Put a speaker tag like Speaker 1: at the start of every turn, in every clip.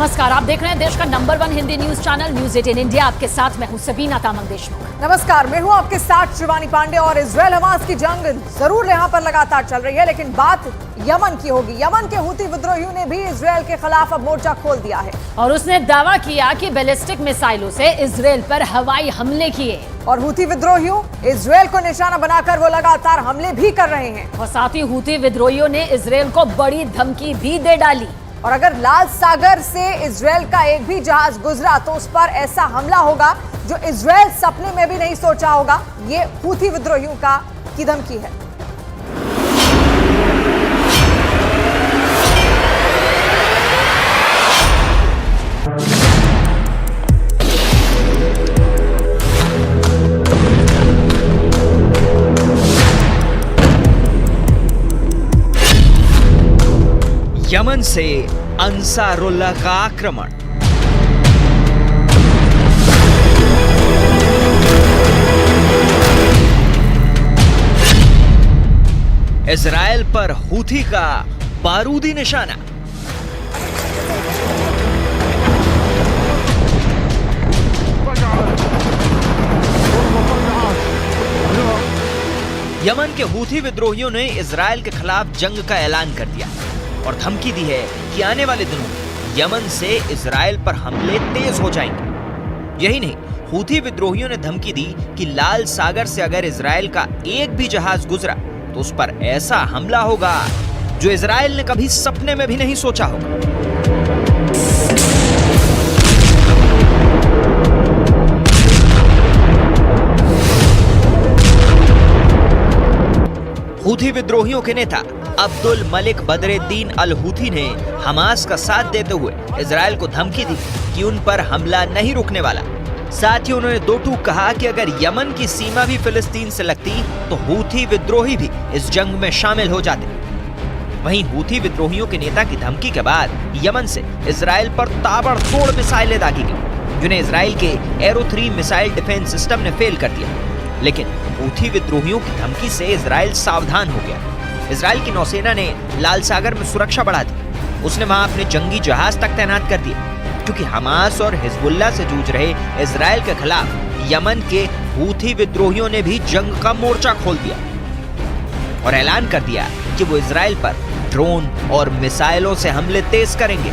Speaker 1: नमस्कार, आप देख रहे हैं देश का number 1 Hindi news channel news 18 India. आपके साथ मैं हूं सबीना तामंग देशमुख।
Speaker 2: नमस्कार, मैं हूं आपके साथ शिवानी पांडे। और इजराइल हमास की जंग जरूर यहां पर लगातार चल रही है, लेकिन बात यमन की होगी। यमन के हूती विद्रोहियों ने भी इजराइल के खिलाफ अब मोर्चा खोल दिया है
Speaker 1: और उसने दावा किया कि बैलिस्टिक मिसाइलों से इजराइल पर हवाई हमले किए।
Speaker 2: और हूती विद्रोहियों इजराइल को निशाना बनाकर वो लगातार हमले भी कर रहे हैं।
Speaker 1: और साथ ही हूती विद्रोहियों ने इजराइल को बड़ी धमकी भी दे डाली।
Speaker 2: और अगर लाल सागर से इजराइल का एक भी जहाज गुजरा तो उस पर ऐसा हमला होगा जो इजराइल सपने में भी नहीं सोचा होगा। ये हूती विद्रोहियों की धमकी है।
Speaker 3: यमन से अंसारुल्लाह का आक्रमण। इजराइल पर हूथी का बारूदी निशाना। यमन के हूथी विद्रोहियों ने इजराइल के खिलाफ जंग का ऐलान कर दिया और धमकी दी है कि आने वाले दिनों में यमन से इजराइल पर हमले तेज हो जाएंगे। यही नहीं, हूथी विद्रोहियों ने धमकी दी कि लाल सागर से अगर इजराइल का एक भी जहाज गुजरा तो उस पर ऐसा हमला होगा जो इजराइल ने कभी सपने में भी नहीं सोचा होगा। हूथी विद्रोहियों के नेता अब्दुल मलिक बदरुद्दीन अल हूथी ने हमास का साथ देते हुए इजराइल को धमकी दी कि उन पर हमला नहीं रुकने वाला। साथ ही उन्होंने दो टूक कहा कि अगर यमन की सीमा भी फिलिस्तीन से लगती तो हूथी विद्रोही भी इस जंग में शामिल हो जाते। वहीं हूथी विद्रोहियों के नेता की धमकी के बाद यमन से इजराइल पर ताबड़तोड़ मिसाइलें दागी गई, जिन्हें इजराइल के एरो 3 मिसाइल डिफेंस सिस्टम ने फेल कर दिया। लेकिन हूथी विद्रोहियों की धमकी से इजराइल सावधान हो गया। इजराइल की नौसेना ने लाल सागर में सुरक्षा बढ़ा दी। उसने वहां अपने जंगी जहाज तक तैनात कर दिए, क्योंकि हमास और हिजबुल्लाह से जूझ रहे इजराइल के खिलाफ यमन के हूथी विद्रोहियों ने भी जंग का मोर्चा खोल दिया और ऐलान कर दिया कि वो इजराइल पर ड्रोन और मिसाइलों से हमले तेज करेंगे।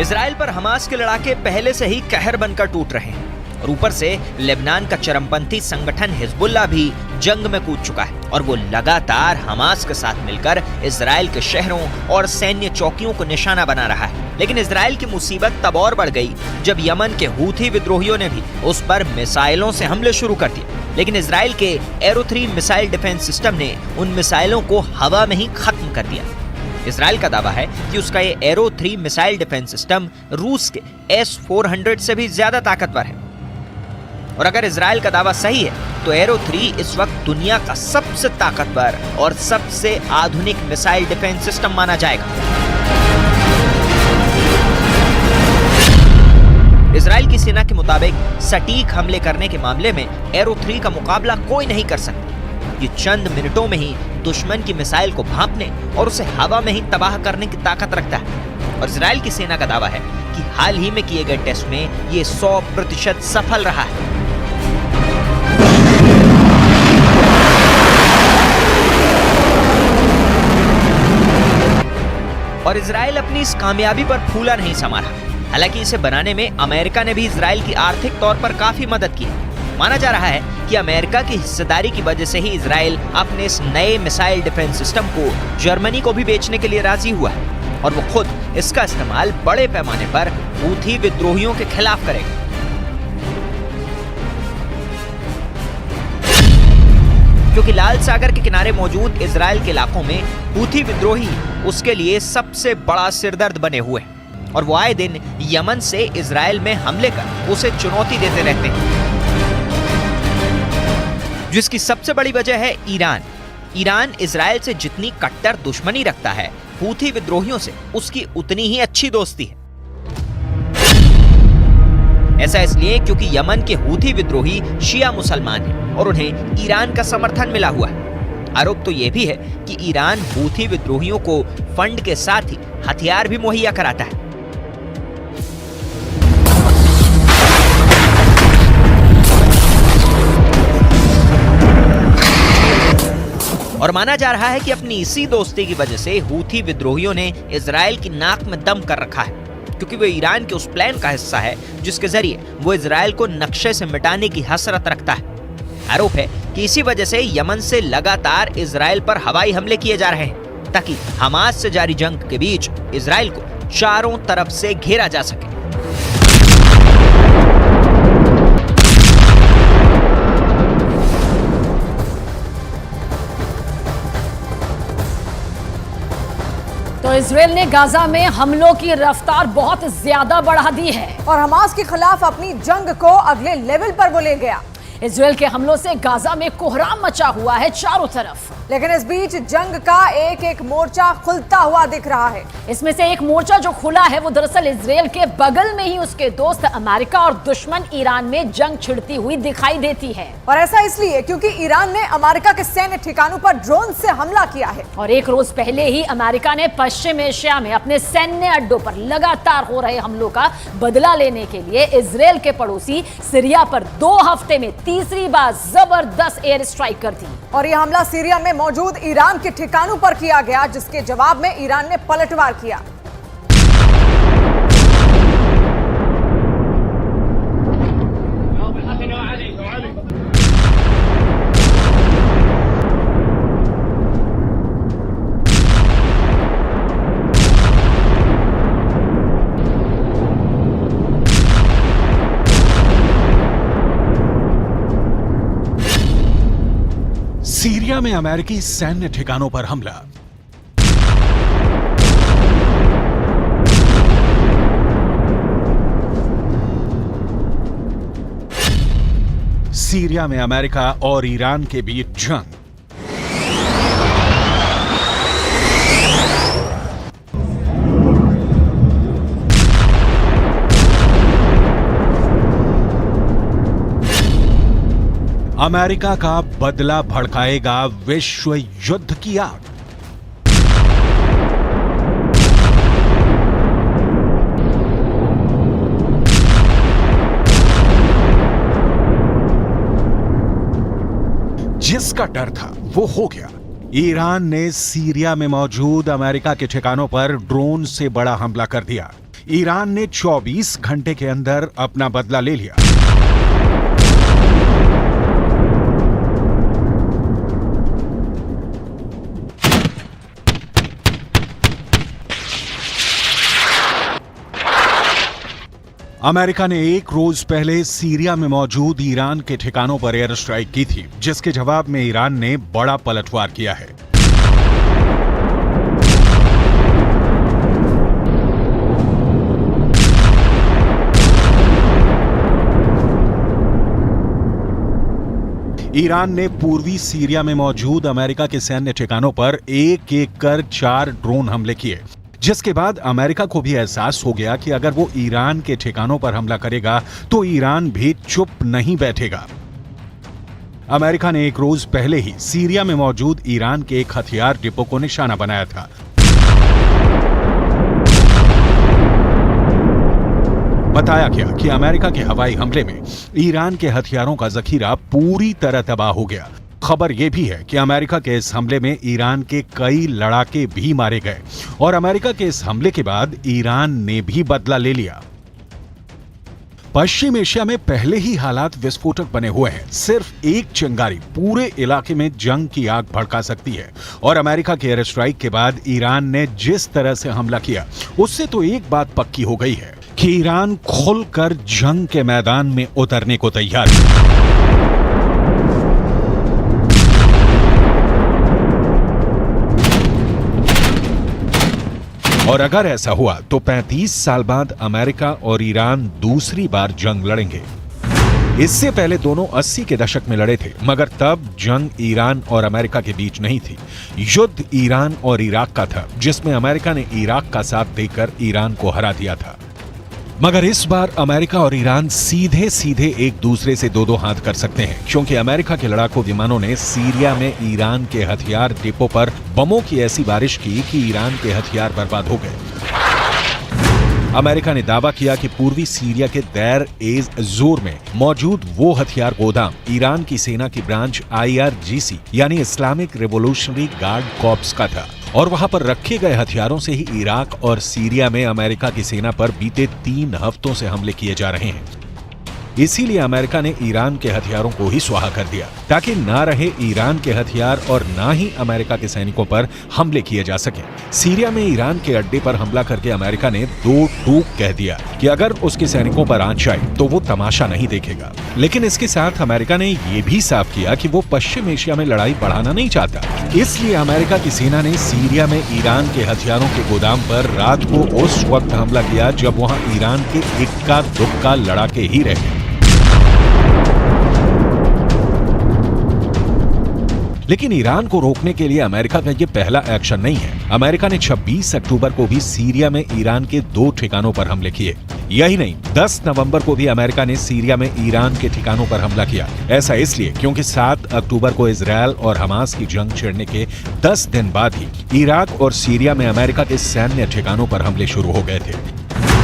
Speaker 3: इजराइल पर हमास के लड़ाके पहले से ही कहर बनकर टूट रहे हैं और ऊपर से लेबनान का चरमपंथी संगठन हिजबुल्लाह भी जंग में कूद चुका है और वो लगातार हमास के साथ मिलकर इजराइल के शहरों और सैन्य चौकियों को निशाना बना रहा है। लेकिन इजराइल की मुसीबत तब और बढ़ गई जब यमन के हूथी विद्रोहियों ने भी उस पर मिसाइलों से हमले शुरू कर दिए। लेकिन इजराइल के एरो 3 मिसाइल डिफेंस सिस्टम ने उन मिसाइलों को हवा में ही खत्म कर दिया। इजराइल का दावा है कि उसका ये एरो 3 मिसाइल डिफेंस सिस्टम रूस के S-400 से भी ज्यादा ताकतवर है। और अगर इजराइल का दावा सही है तो एरो 3 इस वक्त दुनिया का सबसे ताकतवर और सबसे आधुनिक मिसाइल डिफेंस सिस्टम माना जाएगा। इजराइल की सेना के मुताबिक सटीक हमले करने के मामले में एरो 3 का मुकाबला कोई नहीं कर सकता। ये चंद मिनटों में ही दुश्मन की मिसाइल को भांपने और उसे हवा में ही तबाह करने की ताकत रखता है। और इजराइल की सेना का दावा है कि हाल ही में किए गए टेस्ट में ये 100% सफल रहा है। और इजराइल अपनी इस कामयाबी पर फूला नहीं समा रहा। हालांकि इसे बनाने में अमेरिका ने भी इजराइल की आर्थिक तौर पर काफी मदद की। माना जा रहा है कि अमेरिका की हिस्सेदारी की वजह से ही इजराइल अपने इस नए मिसाइल डिफेंस सिस्टम को जर्मनी को भी बेचने के लिए राजी हुआ है और वो खुद इसका इस्तेमाल बड़े पैमाने पर हूथी विद्रोहियों के खिलाफ करेगा। क्योंकि लाल सागर के किनारे मौजूद इजराइल के इलाकों में हूथी विद्रोही उसके लिए सबसे बड़ा सिरदर्द बने हुए हैं और वो आए दिन यमन से इजराइल में हमले कर उसे चुनौती देते रहते हैं, जिसकी सबसे बड़ी वजह है ईरान। ईरान इजराइल से जितनी कट्टर दुश्मनी रखता है, हूथी विद्रोहियों से उसकी उतनी ही अच्छी दोस्ती है। ऐसा इसलिए क्योंकि यमन के हूथी विद्रोही शिया मुसलमान हैं और उन्हें ईरान का समर्थन मिला हुआ है। आरोप तो यह भी है कि ईरान हूथी विद्रोहियों को फंड के साथ ही हथियार भी मुहैया कराता है। और माना जा रहा है कि अपनी इसी दोस्ती की वजह से हूथी विद्रोहियों ने इजराइल की नाक में दम कर रखा है, क्योंकि वो ईरान के उस प्लान का हिस्सा है जिसके जरिए वो इजराइल को नक्शे से मिटाने की हसरत रखता है। आरोप है कि इसी वजह से यमन से लगातार इजराइल पर हवाई हमले किए जा रहे हैं ताकि हमास से जारी जंग के बीच इजराइल को चारों तरफ से घेरा जा सके।
Speaker 1: तो इजराइल ने गाजा में हमलों की रफ्तार बहुत ज्यादा बढ़ा दी है
Speaker 2: और हमास के खिलाफ अपनी जंग को अगले लेवल पर वो ले गया।
Speaker 1: इजराइल के हमलों से गाजा में कोहराम मचा हुआ है चारों तरफ,
Speaker 2: लेकिन इस बीच जंग का एक एक मोर्चा खुलता हुआ दिख रहा है।
Speaker 1: इसमें से एक मोर्चा जो खुला है वो दरअसल इजराइल के बगल में ही उसके दोस्त अमेरिका और दुश्मन ईरान में जंग छिड़ती हुई दिखाई देती है।
Speaker 2: और ऐसा इसलिए क्योंकि ईरान ने अमेरिका के सैन्य ठिकानों पर ड्रोन से हमला किया है।
Speaker 1: और एक रोज पहले ही अमेरिका ने पश्चिम एशिया में अपने सैन्य अड्डों पर लगातार हो रहे हमलों का बदला लेने के लिए इजराइल के पड़ोसी सीरिया पर 2 हफ्ते में तीसरी बार जबरदस्त एयर स्ट्राइक कर दी।
Speaker 2: और यह हमला सीरिया में मौजूद ईरान के ठिकानों पर किया गया, जिसके जवाब में ईरान ने पलटवार किया।
Speaker 4: सीरिया में अमेरिकी सैन्य ठिकानों पर हमला। सीरिया में अमेरिका और ईरान के बीच जंग। अमेरिका का बदला भड़काएगा विश्व युद्ध की आग। जिसका डर था वो हो गया। ईरान ने सीरिया में मौजूद अमेरिका के ठिकानों पर ड्रोन से बड़ा हमला कर दिया। ईरान ने 24 घंटे के अंदर अपना बदला ले लिया। अमेरिका ने एक रोज पहले सीरिया में मौजूद ईरान के ठिकानों पर एयर स्ट्राइक की थी, जिसके जवाब में ईरान ने बड़ा पलटवार किया है। ईरान ने पूर्वी सीरिया में मौजूद अमेरिका के सैन्य ठिकानों पर एक एक कर 4 ड्रोन हमले किए, जिसके बाद अमेरिका को भी एहसास हो गया कि अगर वो ईरान के ठिकानों पर हमला करेगा तो ईरान भी चुप नहीं बैठेगा। अमेरिका ने एक रोज पहले ही सीरिया में मौजूद ईरान के एक हथियार डिपो को निशाना बनाया था। बताया गया कि अमेरिका के हवाई हमले में ईरान के हथियारों का जखीरा पूरी तरह तबाह हो गया। खबर यह भी है कि अमेरिका के इस हमले में ईरान के कई लड़ाके भी मारे गए और अमेरिका के इस हमले के बाद ईरान ने भी बदला ले लिया। पश्चिम एशिया में पहले ही हालात विस्फोटक बने हुए हैं। सिर्फ एक चिंगारी पूरे इलाके में जंग की आग भड़का सकती है और अमेरिका के एयर स्ट्राइक के बाद ईरान ने जिस तरह से हमला किया, उससे तो एक बात पक्की हो गई है कि ईरान खुलकर जंग के मैदान में उतरने को तैयार है। और अगर ऐसा हुआ तो 35 साल बाद अमेरिका और ईरान दूसरी बार जंग लड़ेंगे। इससे पहले दोनों 80 के दशक में लड़े थे, मगर तब जंग ईरान और अमेरिका के बीच नहीं थी। युद्ध ईरान और इराक का था, जिसमें अमेरिका ने इराक का साथ देकर ईरान को हरा दिया था। मगर इस बार अमेरिका और ईरान सीधे सीधे एक दूसरे से दो हाथ कर सकते हैं, क्योंकि अमेरिका के लड़ाकू विमानों ने सीरिया में ईरान के हथियार डिपो पर बमों की ऐसी बारिश की कि ईरान के हथियार बर्बाद हो गए। अमेरिका ने दावा किया कि पूर्वी सीरिया के दैर एज जोर में मौजूद वो हथियार गोदाम ईरान की सेना की ब्रांच IRGC यानी इस्लामिक रिवॉल्यूशनरी गार्ड कॉर्प्स का था, और वहां पर रखे गए हथियारों से ही इराक और सीरिया में अमेरिका की सेना पर बीते 3 हफ्तों से हमले किए जा रहे हैं। इसीलिए अमेरिका ने ईरान के हथियारों को ही स्वाहा कर दिया, ताकि ना रहे ईरान के हथियार और ना ही अमेरिका के सैनिकों पर हमले किए जा सके। सीरिया में ईरान के अड्डे पर हमला करके अमेरिका ने 2 टूक कह दिया कि अगर उसके सैनिकों पर आंच आए तो वो तमाशा नहीं देखेगा। लेकिन इसके साथ अमेरिका ने ये भी साफ किया कि वो पश्चिम एशिया में लड़ाई बढ़ाना नहीं चाहता। इसलिए अमेरिका की सेना ने सीरिया में ईरान के हथियारों के गोदाम पर रात को उस वक्त हमला किया जब वहां ईरान के इक्का दुक्का लड़ाके ही रहे। लेकिन ईरान को रोकने के लिए अमेरिका का ये पहला एक्शन नहीं है। अमेरिका ने 26 अक्टूबर को भी सीरिया में ईरान के 2 ठिकानों पर हमले किए। यही नहीं, 10 नवंबर को भी अमेरिका ने सीरिया में ईरान के ठिकानों पर हमला किया। ऐसा इसलिए क्योंकि 7 अक्टूबर को इजरायल और हमास की जंग छिड़ने के 10 दिन बाद ही इराक और सीरिया में अमेरिका के सैन्य ठिकानों पर हमले शुरू हो गए थे।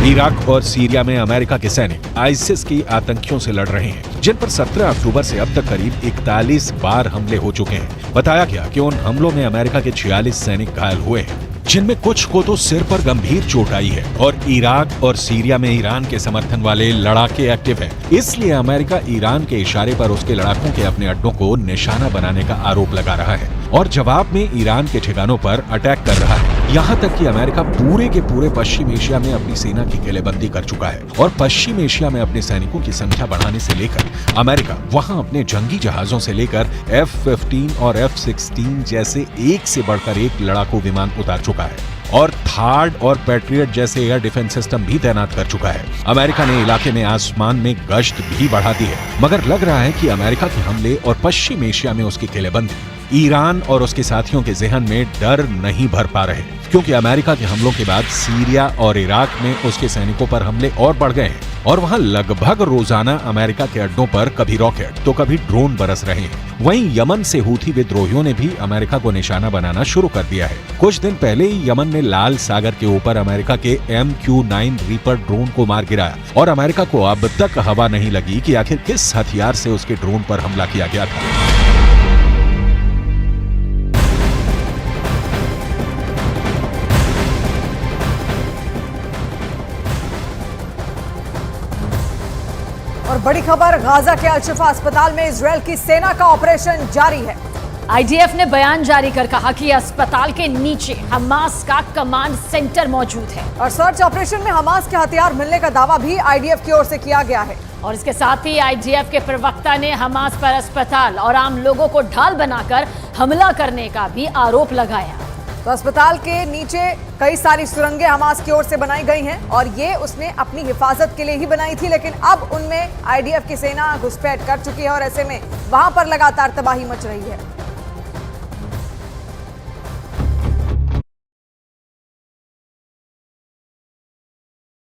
Speaker 4: इराक और सीरिया में अमेरिका के सैनिक आईसिस की आतंकियों से लड़ रहे हैं, जिन पर 17 अक्टूबर से अब तक करीब 41 बार हमले हो चुके हैं। बताया गया कि उन हमलों में अमेरिका के 46 सैनिक घायल हुए हैं, जिनमें कुछ को तो सिर पर गंभीर चोट आई है। और इराक और सीरिया में ईरान के समर्थन वाले लड़ाके एक्टिव हैं। इसलिए अमेरिका ईरान के इशारे पर उसके लड़ाकों के अपने अड्डों को निशाना बनाने का आरोप लगा रहा है और जवाब में ईरान के ठिकानों पर अटैक कर रहा है। यहाँ तक कि अमेरिका पूरे के पूरे पश्चिम एशिया में अपनी सेना की किलेबंदी कर चुका है और पश्चिम एशिया में अपने सैनिकों की संख्या बढ़ाने से लेकर अमेरिका वहाँ अपने जंगी जहाजों से लेकर F-15 और F-16 जैसे एक से बढ़कर एक लड़ाकू विमान उतार चुका है और थार्ड और पैट्रियट जैसे एयर डिफेंस सिस्टम भी तैनात कर चुका है। अमेरिका ने इलाके में आसमान में गश्त भी बढ़ा दी है, मगर लग रहा है कि अमेरिका के हमले और पश्चिम एशिया में उसकी किलेबंदी ईरान और उसके साथियों के जहन में डर नहीं भर पा रहे, क्योंकि अमेरिका के हमलों के बाद सीरिया और इराक में उसके सैनिकों पर हमले और बढ़ गए हैं और वहां लगभग रोजाना अमेरिका के अड्डों पर कभी रॉकेट तो कभी ड्रोन बरस रहे हैं। वहीं यमन से हूथी विद्रोहियों ने भी अमेरिका को निशाना बनाना शुरू कर दिया है। कुछ दिन पहले ही यमन ने लाल सागर के ऊपर अमेरिका के MQ-9 रीपर ड्रोन को मार गिराया और अमेरिका को अब तक हवा नहीं लगी कि आखिर किस हथियार से उसके ड्रोन पर हमला किया गया था।
Speaker 2: और बड़ी खबर, गाजा के अल-शिफा अस्पताल में इजरायल की सेना का ऑपरेशन जारी है।
Speaker 1: IDF ने बयान जारी कर कहा कि अस्पताल के नीचे हमास का कमांड सेंटर मौजूद है
Speaker 2: और सर्च ऑपरेशन में हमास के हथियार मिलने का दावा भी IDF की ओर से किया गया है।
Speaker 1: और इसके साथ ही IDF के प्रवक्ता ने हमास पर अस्पताल और आम लोगों को ढाल बनाकर हमला करने का भी आरोप लगाया।
Speaker 2: तो अस्पताल के नीचे कई सारी सुरंगें हमास की ओर से बनाई गई हैं और ये उसने अपनी हिफाजत के लिए ही बनाई थी, लेकिन अब उनमें IDF की सेना घुसपैठ कर चुकी है और ऐसे में वहां पर लगातार तबाही मच रही है।